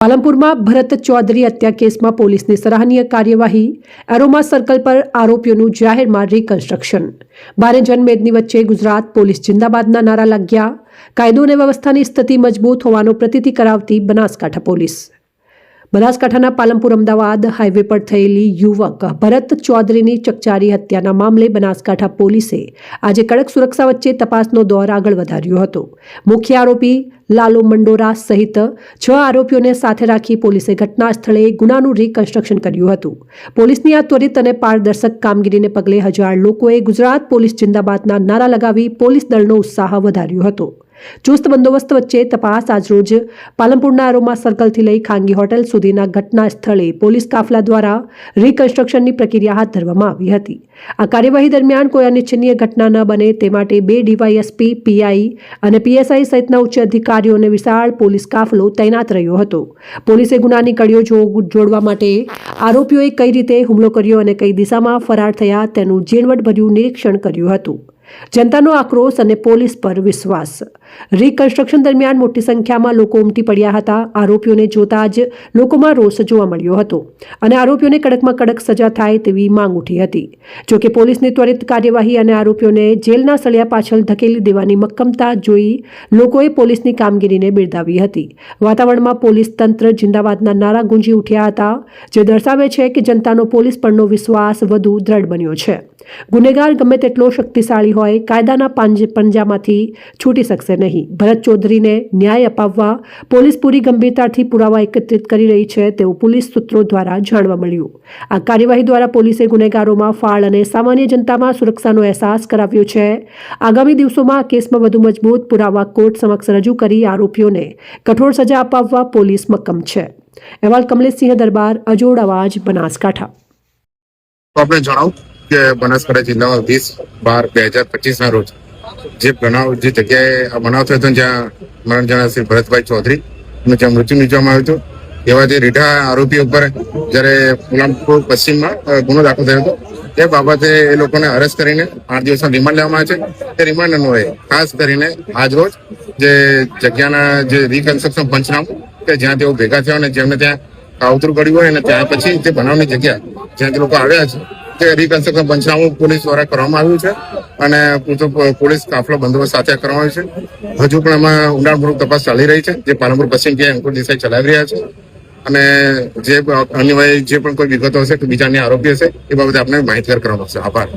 પાલનપુરમાં ભરત ચૌધરી હત્યા કેસમાં પોલીસની સરાહનીય કાર્યવાહી। એરોમા સર્કલ પર આરોપીઓનું જાહેરમાં રિકન્સ્ટ્રક્શન। ભારે જનમેદની વચ્ચે ગુજરાત પોલીસ જિંદાબાદના નારા લાગ્યા। કાયદો અને વ્યવસ્થાની સ્થિતિ મજબૂત હોવાનો પ્રતીતિ કરાવતી બનાસકાંઠા પોલીસ। બનાસકાંઠાના પાલનપુર અમદાવાદ હાઈવે પર થયેલી યુવક ભરત ચૌધરીની ચકચારી હત્યાના મામલે બનાસકાંઠા પોલીસે આજે કડક સુરક્ષા વચ્ચે તપાસનો દોર આગળ વધાર્યો હતો। મુખ્ય આરોપી લાલુ મંડોરા સહિત 6 આરોપીઓને સાથે રાખી પોલીસે ઘટના સ્થળે ગુનાનું રિકન્સ્ટ્રક્શન કર્યું હતું। પોલીસની આ ત્વરિત અને પારદર્શક કામગીરીને પગલે હજાર લોકોએ ગુજરાત પોલીસ જિંદાબાદના નારા લગાવી પોલીસ દળનો ઉત્સાહ વધાર્યો હતો। ચુસ્ત બંદોબસ્ત વચ્ચે તપાસ આજરોજ પાલનપુરના એરોમા સર્કલથી લઈ ખાનગી હોટેલ સુધીના ઘટના સ્થળે પોલીસ કાફલા દ્વારા રિકન્સ્ટ્રક્શનની પ્રક્રિયા હાથ ધરવામાં આવી હતી। આ કાર્યવાહી દરમિયાન કોઈ અનિચ્છનીય ઘટના ન બને તે માટે 2 ડીવાયએસપી, પીઆઈ અને પીએસઆઈ સહિતના ઉચ્ચ અધિકારીઓને વિશાળ પોલીસ કાફલો તૈનાત રહ્યો હતો। પોલીસે ગુનાની કડીઓ જોડવા માટે આરોપીઓએ કઈ રીતે હુમલો કર્યો અને કઈ દિશામાં ફરાર થયા તેનું ઝીણવટભર્યું નિરીક્ષણ કર્યું હતું। જનતાનો આક્રોશ અને પોલીસ પર વિશ્વાસ। રિકન્સ્ટ્રક્શન દરમિયાન મોટી સંખ્યામાં લોકો ઉમટી પડ્યા હતા। આરોપીઓને જોતા જ લોકોમાં રોષ જોવા મળ્યો હતો અને આરોપીઓને કડકમાં કડક સજા થાય તેવી માંગ ઉઠી હતી। જોકે પોલીસની ત્વરિત કાર્યવાહી અને આરોપીઓને જેલના સળિયા પાછળ ધકેલી દેવાની મક્કમતા જોઈ લોકોએ પોલીસની કામગીરીને બિરદાવી હતી। વાતાવરણમાં પોલીસ તંત્ર જિંદાબાદના નારા ગુંજી ઉઠ્યા હતા, જે દર્શાવે છે કે જનતાનો પોલીસ પરનો વિશ્વાસ વધુ દ્રઢ બન્યો છે। ગુનેગાર ગમે તેટલો શક્તિશાળી હોય, કાયદાના પંજામાંથી છૂટી શકશે નહીં। ભરત ચૌધરીને ન્યાય અપાવવા પોલીસ પૂરી ગંભીરતાથી પુરાવા એકત્રિત કરી રહી છે તેવું પોલીસ સૂત્રો દ્વારા જાણવા મળ્યું। આ કાર્યવાહી દ્વારા પોલીસે ગુનેગારોમાં ફાળ અને સામાન્ય જનતામાં સુરક્ષાનો અહેસાસ કરાવ્યો છે। આગામી દિવસોમાં આ કેસમાં વધુ મજબૂત પુરાવા કોર્ટ સમક્ષ રજૂ કરી આરોપીઓને કઠોર સજા અપાવવા પોલીસ મક્કમ છે। અહેવાલ કમલેશસિંહ દરબાર, અજોડ અવાજ, બનાસકાંઠા। આપણે જણાવું કે બનાસકાંઠા જિલ્લામાં 20/12/2025 ના રોજ જે બનાવ જે જગ્યાએ આ બનાવ થયો હતો, જ્યાં મરણ જનાર શ્રી ભરતભાઈ ચૌધરી જ્યાં મૃત્યુ નિપજવામાં આવ્યું હતું, એવા જે રીઢા આરોપી ઉપર જ્યારે પાલનપુર પશ્ચિમમાં ગુનો દાખલ થયો હતો, તે બાબતે એ લોકોને અરેસ્ટ કરીને 8 દિવસના રિમાન્ડ લેવામાં આવે છે। તે રિમાન્ડ અન્વયે ખાસ કરીને આજ રોજ જે જગ્યાના જે રિકન્સ્ટ્રક્શન પંચનામું કે જ્યાં તેઓ ભેગા થયા અને જેમને ત્યાં કાવતરું કર્યું હોય અને ત્યાં પછી તે બનાવની જગ્યા જ્યાં તે લોકો આવ્યા છે તે રિકન્સ્ટ્રક્શન પંચનામું પોલીસ દ્વારા કરવામાં આવ્યું છે અને પૂરતો પોલીસ કાફલો બંદોબસ્ત સાથે કરવામાં આવ્યો છે। હજુ પણ એમાં ઊંડાણપૂર્વક તપાસ ચાલી રહી છે, જે પાલનપુર પશ્ચિમ કે અંકુર દેસાઈ ચલાવી રહ્યા છે અને જે અન્વયે જે પણ કોઈ વિગતો હશે કે બીજાની આરોપી હશે એ બાબતે આપણે માહિતગાર કરવામાં આવશે। આભાર।